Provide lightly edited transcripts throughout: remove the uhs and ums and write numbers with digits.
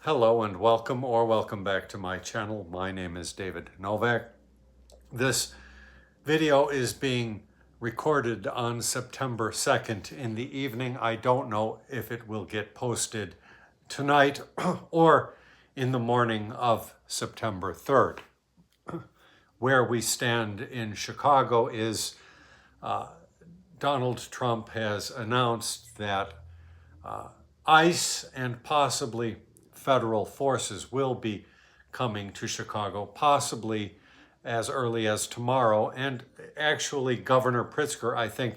Hello and welcome or welcome back to my channel. My name is David Novak. This video is being recorded on September 2nd in the evening. I don't know if it will get posted tonight or in the morning of September 3rd. Where we stand in Chicago is Donald Trump has announced that ICE and possibly federal forces will be coming to Chicago, possibly as early as tomorrow. And actually, Governor Pritzker, I think,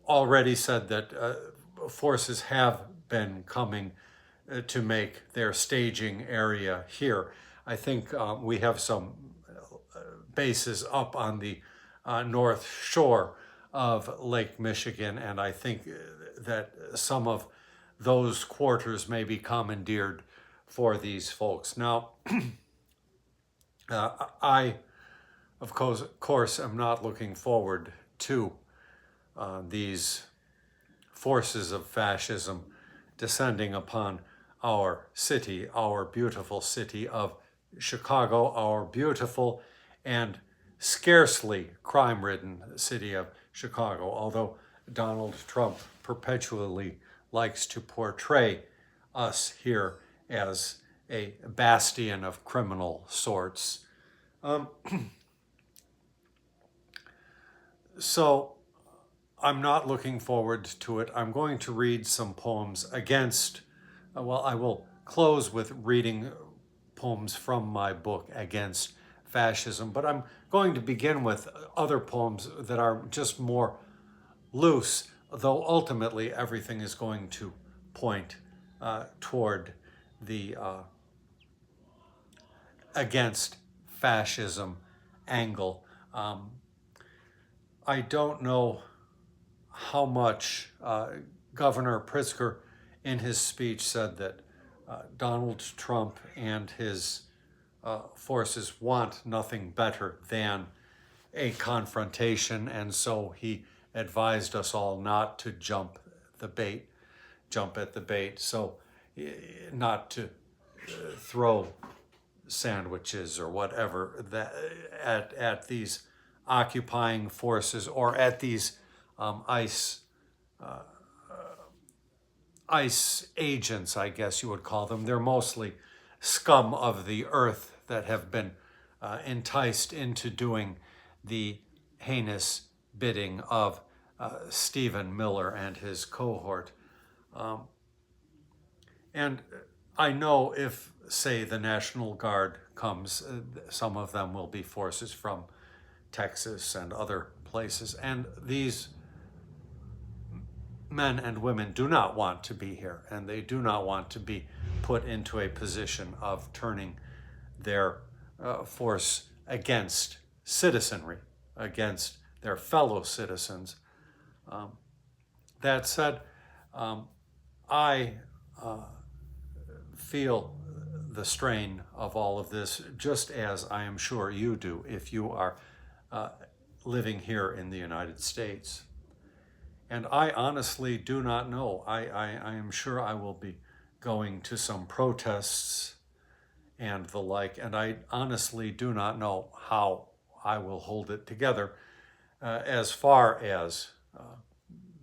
already said that forces have been coming to make their staging area here. I think we have some bases up on the north shore of Lake Michigan, and I think that some of those quarters may be commandeered for these folks. Now, I, of course, am not looking forward to these forces of fascism descending upon our city, our beautiful city of Chicago, our beautiful and scarcely crime-ridden city of Chicago, although Donald Trump perpetually likes to portray us here as a bastion of criminal sorts. So I'm not looking forward to it. I'm going to read some poems against, well, I will close with reading poems from my book Against Fascism, but I'm going to begin with other poems that are just more loose, though ultimately everything is going to point toward the against fascism angle. I don't know how much Governor Pritzker in his speech said that Donald Trump and his forces want nothing better than a confrontation, and so he advised us all not to jump at the bait, so not to throw sandwiches or whatever that at these occupying forces or at these ICE agents, I guess you would call them. They're mostly scum of the earth that have been enticed into doing the heinous bidding of Stephen Miller and his cohort. And I know if, say, the National Guard comes, some of them will be forces from Texas and other places. And these men and women do not want to be here, and they do not want to be put into a position of turning their force against citizenry, against their fellow citizens. That said, I feel the strain of all of this, just as I am sure you do if you are living here in the United States. And I honestly do not know. I am sure I will be going to some protests and the like, and I honestly do not know how I will hold it together as far as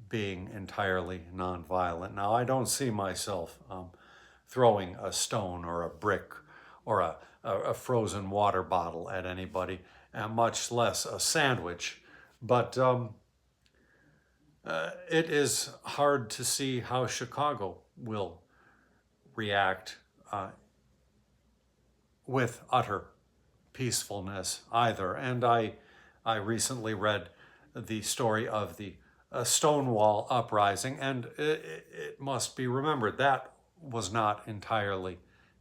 being entirely nonviolent. Now, I don't see myself throwing a stone or a brick or a frozen water bottle at anybody, and much less a sandwich. But it is hard to see how Chicago will react with utter peacefulness either. And I recently read the story of the Stonewall uprising, and it must be remembered that was not entirely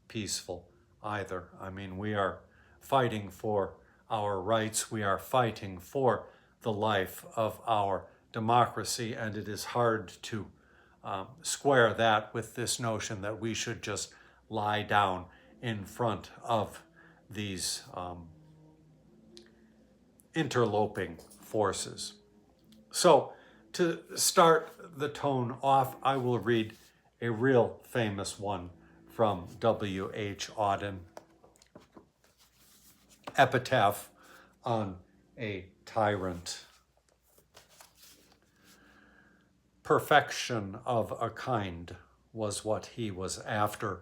peaceful either. I mean, we are fighting for our rights. We are fighting for the life of our democracy, and it is hard to square that with this notion that we should just lie down in front of these interloping forces. So to start the tone off, I will read a real famous one from W.H. Auden. Epitaph on a Tyrant. Perfection of a kind was what he was after,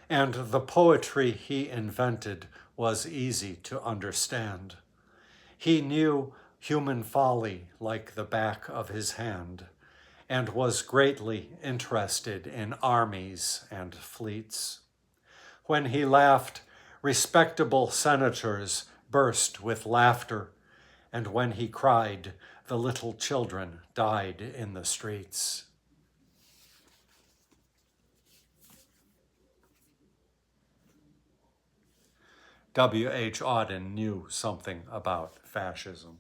and the poetry he invented was easy to understand. He knew human folly like the back of his hand, and was greatly interested in armies and fleets. When he laughed, respectable senators burst with laughter, and when he cried, the little children died in the streets. W.H. Auden knew something about fascism.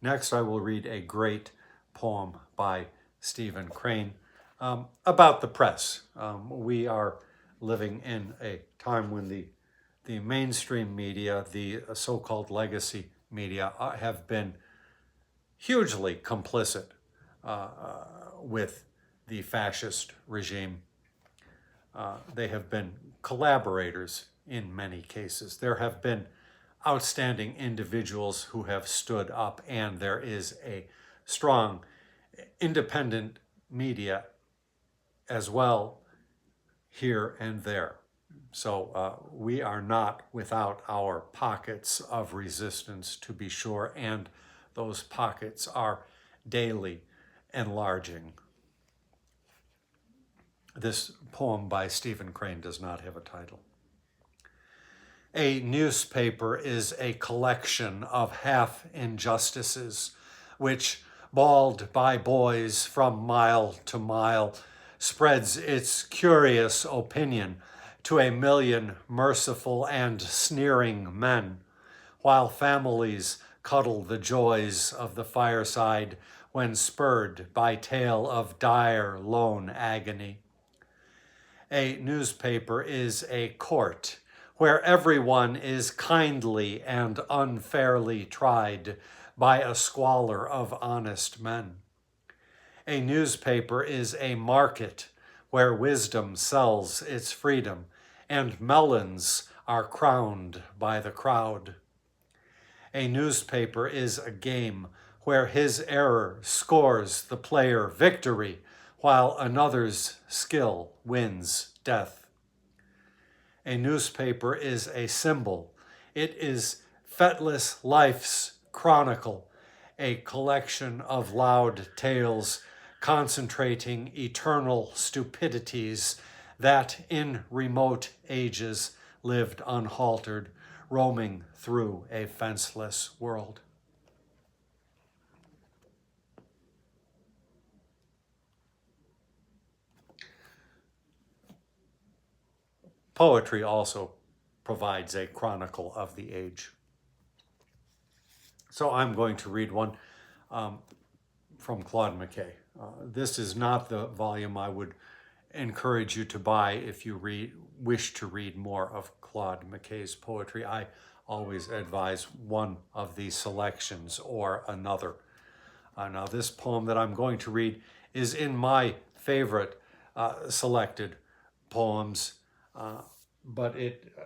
Next, I will read a great poem by Stephen Crane about the press. We are living in a time when the mainstream media, the so-called legacy media, have been hugely complicit with the fascist regime. They have been collaborators in many cases. There have been outstanding individuals who have stood up, and there is a strong independent media as well here and there. So we are not without our pockets of resistance, to be sure, and those pockets are daily enlarging. This poem by Stephen Crane does not have a title. A newspaper is a collection of half-injustices, which, bawled by boys from mile to mile, spreads its curious opinion to a million merciful and sneering men, while families cuddle the joys of the fireside when spurred by tale of dire lone agony. A newspaper is a court where everyone is kindly and unfairly tried by a squalor of honest men. A newspaper is a market where wisdom sells its freedom and melons are crowned by the crowd. A newspaper is a game where his error scores the player victory while another's skill wins death. A newspaper is a symbol. It is fetless life's chronicle, a collection of loud tales concentrating eternal stupidities that in remote ages lived unhaltered, roaming through a fenceless world. Poetry also provides a chronicle of the age. So I'm going to read one from Claude McKay. This is not the volume I would encourage you to buy if you wish to read more of Claude McKay's poetry. I always advise one of these selections or another. Now this poem that I'm going to read is in my favorite selected poems, but it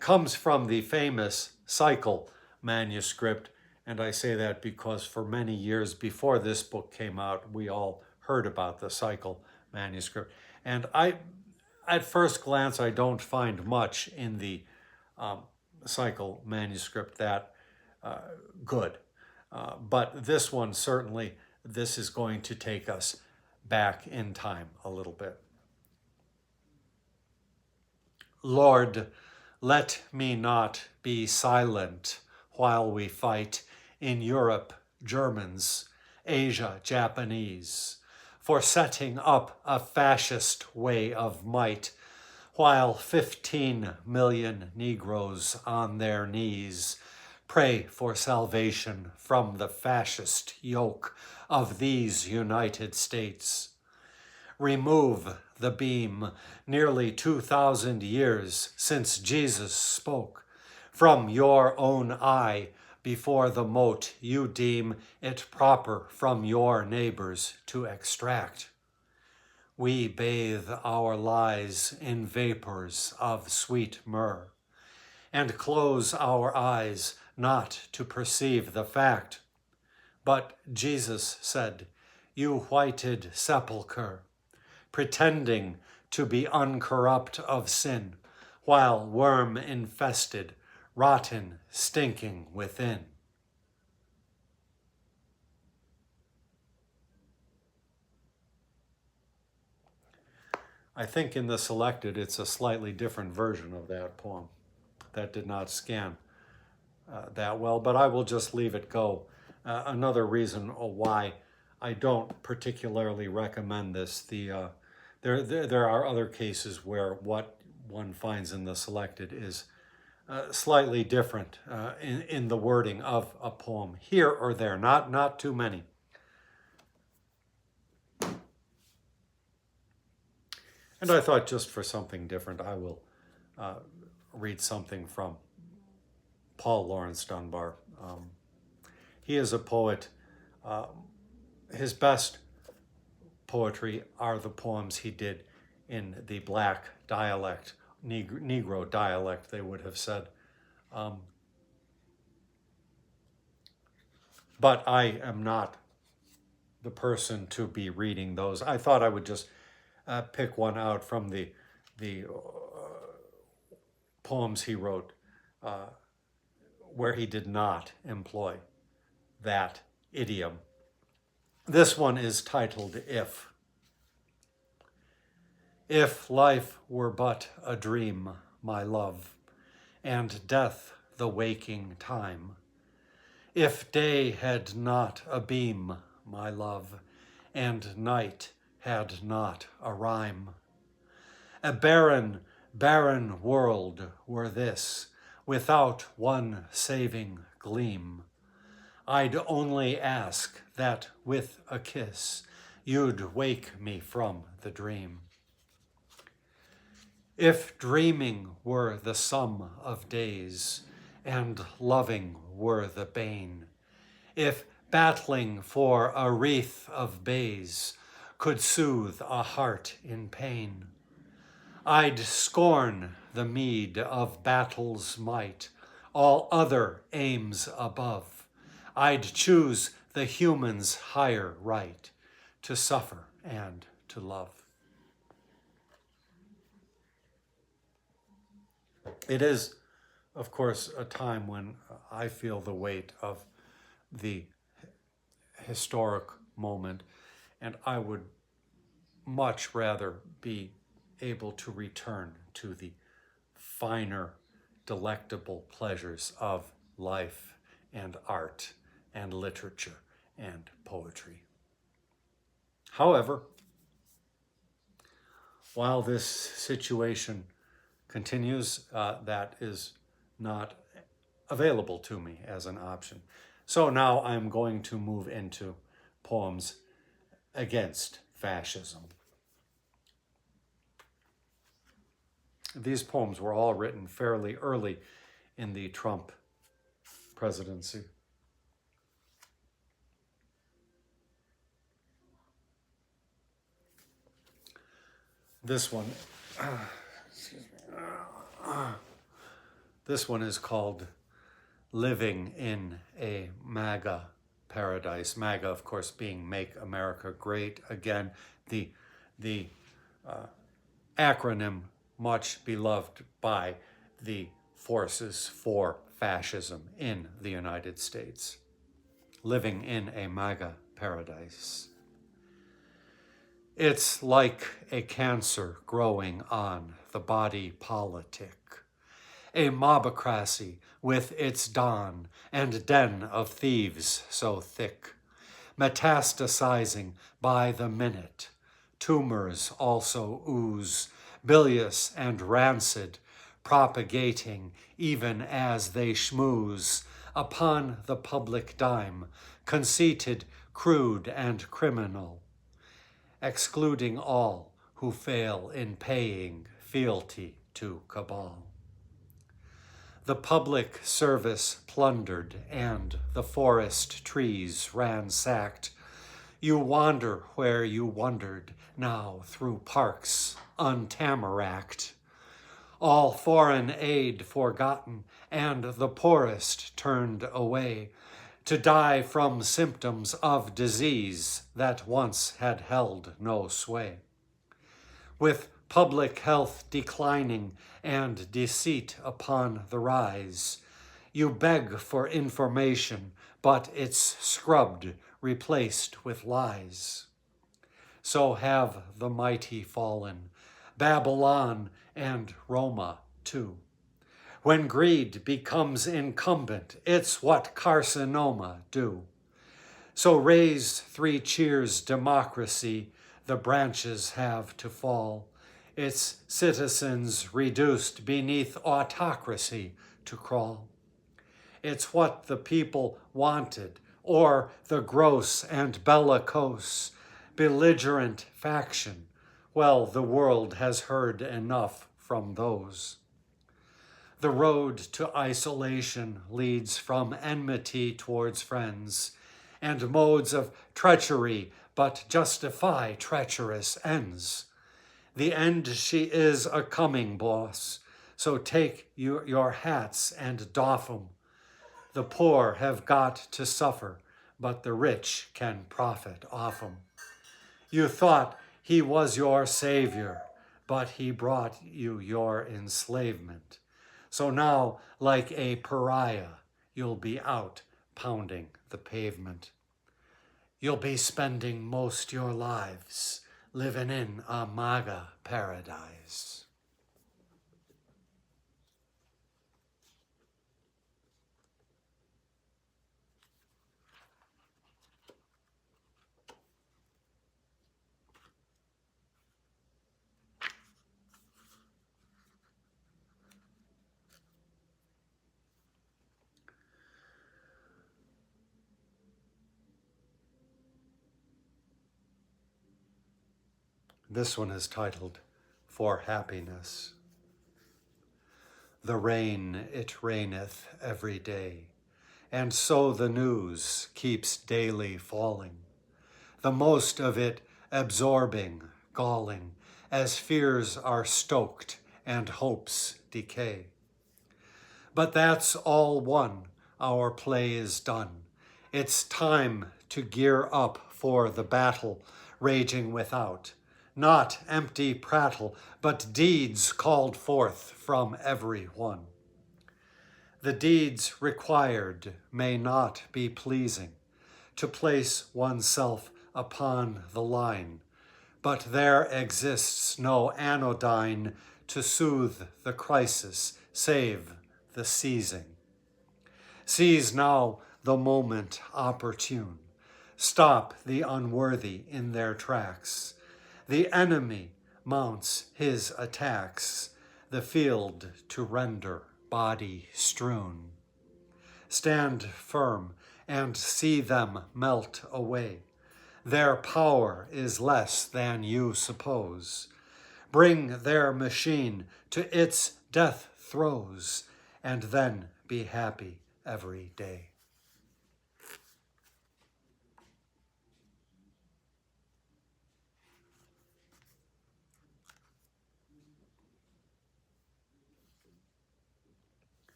comes from the famous Cycle manuscript, and I say that because for many years before this book came out, we all heard about the Cycle manuscript. And at first glance, I don't find much in the Cycle manuscript that good. But this one, certainly, this is going to take us back in time a little bit. Lord, let me not be silent while we fight in Europe, Germans, Asia, Japanese, for setting up a fascist way of might, while 15 million Negroes on their knees pray for salvation from the fascist yoke of these United States. Remove the beam, nearly 2,000 years since Jesus spoke, from your own eye before the mote you deem it proper from your neighbors to extract. we bathe our lies in vapors of sweet myrrh, and close our eyes not to perceive the fact. But Jesus said, "You whited sepulchre, pretending to be uncorrupt of sin, while worm-infested, rotten, stinking within." I think in the selected, it's a slightly different version of that poem that did not scan that well, but I will just leave it go. Another reason why I don't particularly recommend this, there are other cases where what one finds in the selected is slightly different in the wording of a poem, here or there, not too many. And I thought just for something different, I will read something from Paul Laurence Dunbar. He is a poet. His best poetry are the poems he did in the black dialect, Negro dialect, they would have said. But I am not the person to be reading those. I thought I would just pick one out from the poems he wrote where he did not employ that idiom. This one is titled If. If life were but a dream, my love, and death the waking time, if day had not a beam, my love, and night had not a rhyme, a barren, barren world were this, without one saving gleam, I'd only ask that with a kiss you'd wake me from the dream. If dreaming were the sum of days, and loving were the bane, if battling for a wreath of bays could soothe a heart in pain, I'd scorn the meed of battle's might, all other aims above. I'd choose the human's higher right, to suffer and to love. It is, of course, a time when I feel the weight of the historic moment, and I would much rather be able to return to the finer, delectable pleasures of life and art and literature and poetry. However, while this situation continues, that is not available to me as an option. So now I'm going to move into poems against fascism. These poems were all written fairly early in the Trump presidency. This one, this one is called Living in a MAGA Paradise. MAGA, of course, being Make America Great Again, the acronym much beloved by the forces for fascism in the United States. Living in a MAGA Paradise. It's like a cancer growing on the body politic, a mobocracy with its don and den of thieves so thick, metastasizing by the minute. Tumors also ooze, bilious and rancid, propagating even as they schmooze upon the public dime, conceited, crude, and criminal, excluding all who fail in paying fealty to cabal. The public service plundered and the forest trees ransacked, You wander where you wandered now through parks untamaracked, all foreign aid forgotten and the poorest turned away to die from symptoms of disease that once had held no sway. With public health declining and deceit upon the rise, you beg for information, but it's scrubbed, replaced with lies. So have the mighty fallen, Babylon and Roma too. When greed becomes incumbent, it's what carcinoma do. So raise three cheers democracy, the branches have to fall, its citizens reduced beneath autocracy to crawl. It's what the people wanted, or the gross and bellicose, belligerent faction. Well, the world has heard enough from those. The road to isolation leads from enmity towards friends, and modes of treachery but justify treacherous ends. The end she is a coming, boss, so take your hats and doff 'em. The poor have got to suffer, but the rich can profit off 'em. You thought he was your savior, but he brought you your enslavement. So now, like a pariah, you'll be out pounding the pavement. You'll be spending most your lives living in a MAGA paradise. This one is titled, For Happiness. The rain, it raineth every day, and so the news keeps daily falling, the most of it absorbing, galling, as fears are stoked and hopes decay. But that's all one, our play is done. It's time to gear up for the battle raging without. Not empty prattle, but deeds called forth from every one. The deeds required may not be pleasing, to place oneself upon the line, but there exists no anodyne to soothe the crisis, save the seizing. Seize now the moment opportune. Stop the unworthy in their tracks. The enemy mounts his attacks, the field to render body strewn. Stand firm and see them melt away. Their power is less than you suppose. Bring their machine to its death throes, and then be happy every day.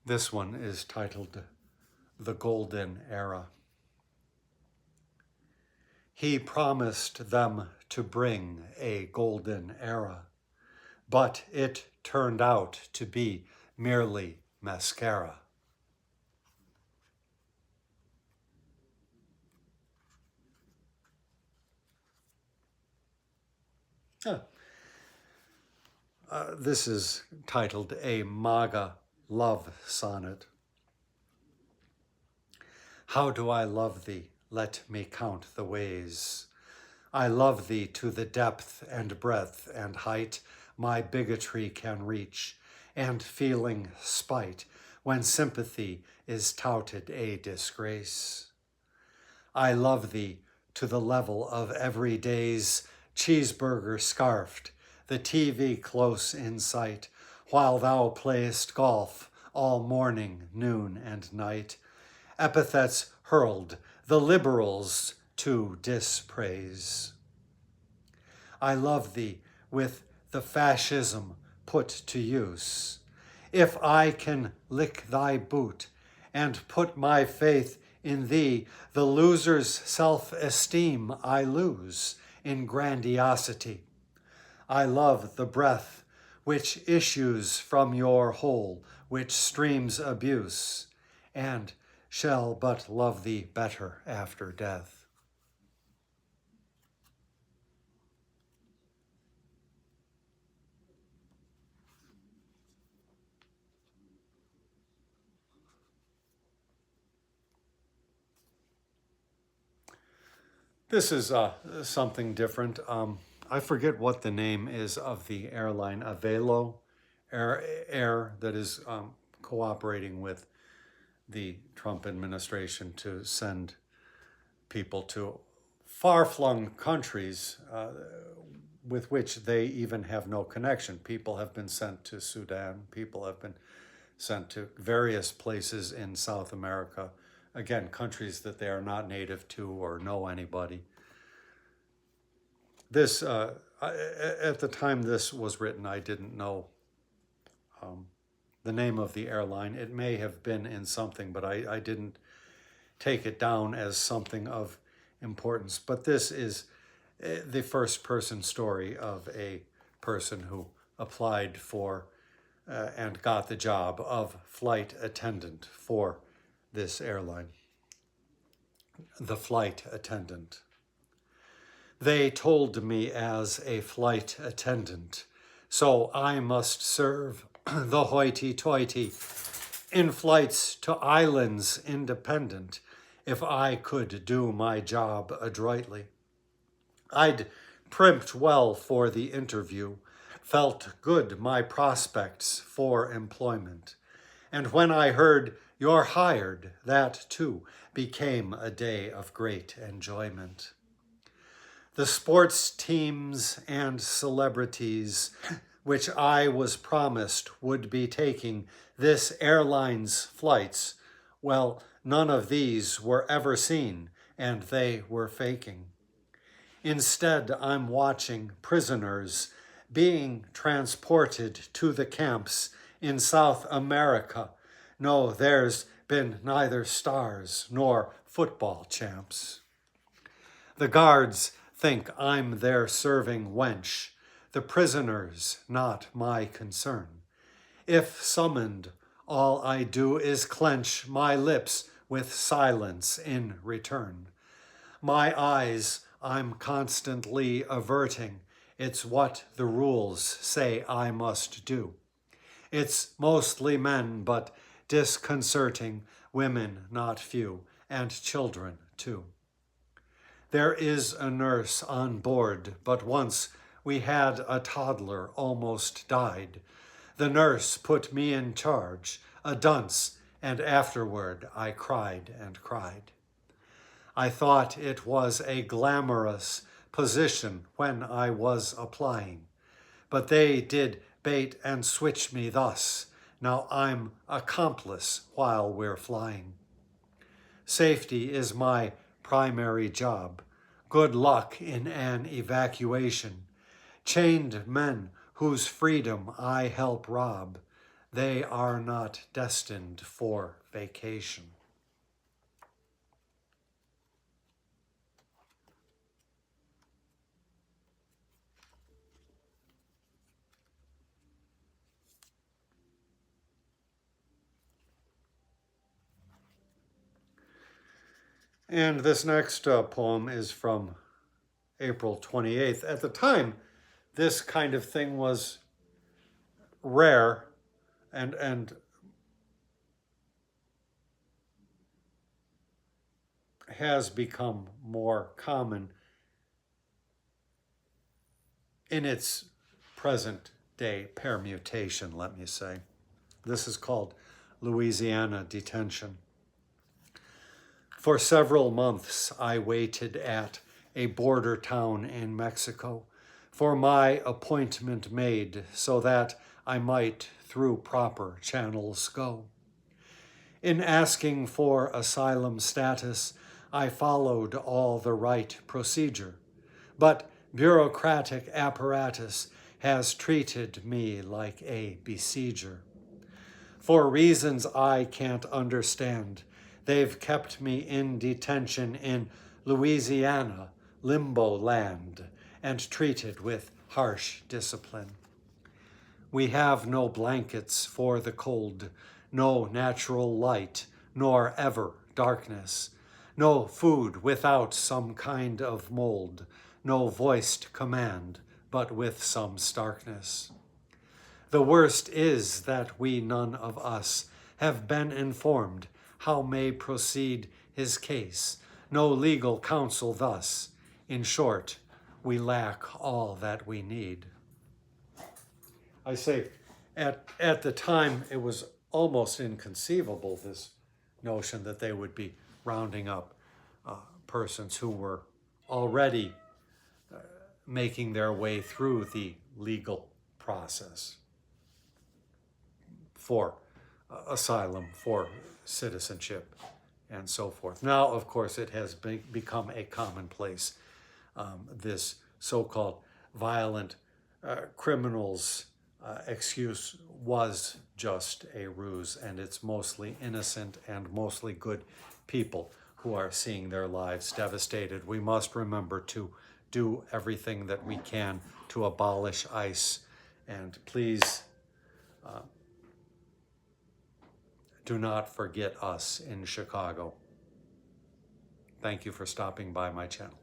This one is titled, The Golden Era. He promised them to bring a golden era, but it turned out to be merely mascara. This is titled A MAGA Love Sonnet. How do I love thee? Let me count the ways. I love thee to the depth and breadth and height my bigotry can reach, and feeling spite when sympathy is touted a disgrace. I love thee to the level of everyday's cheeseburger scarfed, the TV close in sight, while thou playest golf all morning, noon, and night. Epithets hurled, the liberals to dispraise. I love thee with the fascism put to use. If I can lick thy boot and put my faith in thee, the loser's self-esteem I lose in grandiosity. I love the breath which issues from your hole, which streams abuse, and shall but love thee better after death. This is something different. I forget what the name is of the airline, Avelo Air that is cooperating with the Trump administration to send people to far-flung countries with which they even have no connection. People have been sent to Sudan. People have been sent to various places in South America. Again, countries that they are not native to or know anybody. This, at the time this was written, I didn't know the name of the airline. It may have been in something, but I didn't take it down as something of importance. But this is the first-person story of a person who applied for and got the job of flight attendant for this airline. The flight attendant. They told me as a flight attendant, so I must serve the hoity-toity in flights to islands independent if I could do my job adroitly. I'd primped well for the interview, felt good my prospects for employment, and when I heard you're hired, that too became a day of great enjoyment. The sports teams and celebrities which I was promised would be taking this airline's flights, well, none of these were ever seen, and they were faking. Instead, I'm watching prisoners being transported to the camps in South America. No, there's been neither stars nor football champs. The guards think I'm their serving wench, the prisoners not my concern. If summoned, all I do is clench my lips with silence in return. My eyes I'm constantly averting. It's what the rules say I must do. It's mostly men, but disconcerting, women not few, and children too. There is a nurse on board, but once we had a toddler almost died. The nurse put me in charge, a dunce, and afterward I cried and cried. I thought it was a glamorous position when I was applying, but they did bait and switch me thus. Now I'm accomplice while we're flying. Safety is my primary job. Good luck in an evacuation. Chained men whose freedom I help rob, they are not destined for vacation. And this next poem is from April 28th. At the time, this kind of thing was rare and has become more common in its present day permutation, let me say. This is called Louisiana Detention. For several months, I waited at a border town in Mexico for my appointment made so that I might through proper channels go. In asking for asylum status, I followed all the right procedure, but bureaucratic apparatus has treated me like a besieger. For reasons I can't understand, they've kept me in detention in Louisiana, limbo land, and treated with harsh discipline. We have no blankets for the cold, no natural light, nor ever darkness, no food without some kind of mold, no voiced command, but with some starkness. The worst is that we none of us have been informed how may proceed his case, no legal counsel thus. In short, we lack all that we need. I say, at the time, it was almost inconceivable, this notion that they would be rounding up persons who were already making their way through the legal process for asylum, for citizenship, and so forth. Now, of course, it has become a commonplace, this so-called violent criminals excuse was just a ruse, and it's mostly innocent and mostly good people who are seeing their lives devastated. We must remember to do everything that we can to abolish ICE, and please do not forget us in Chicago. Thank you for stopping by my channel.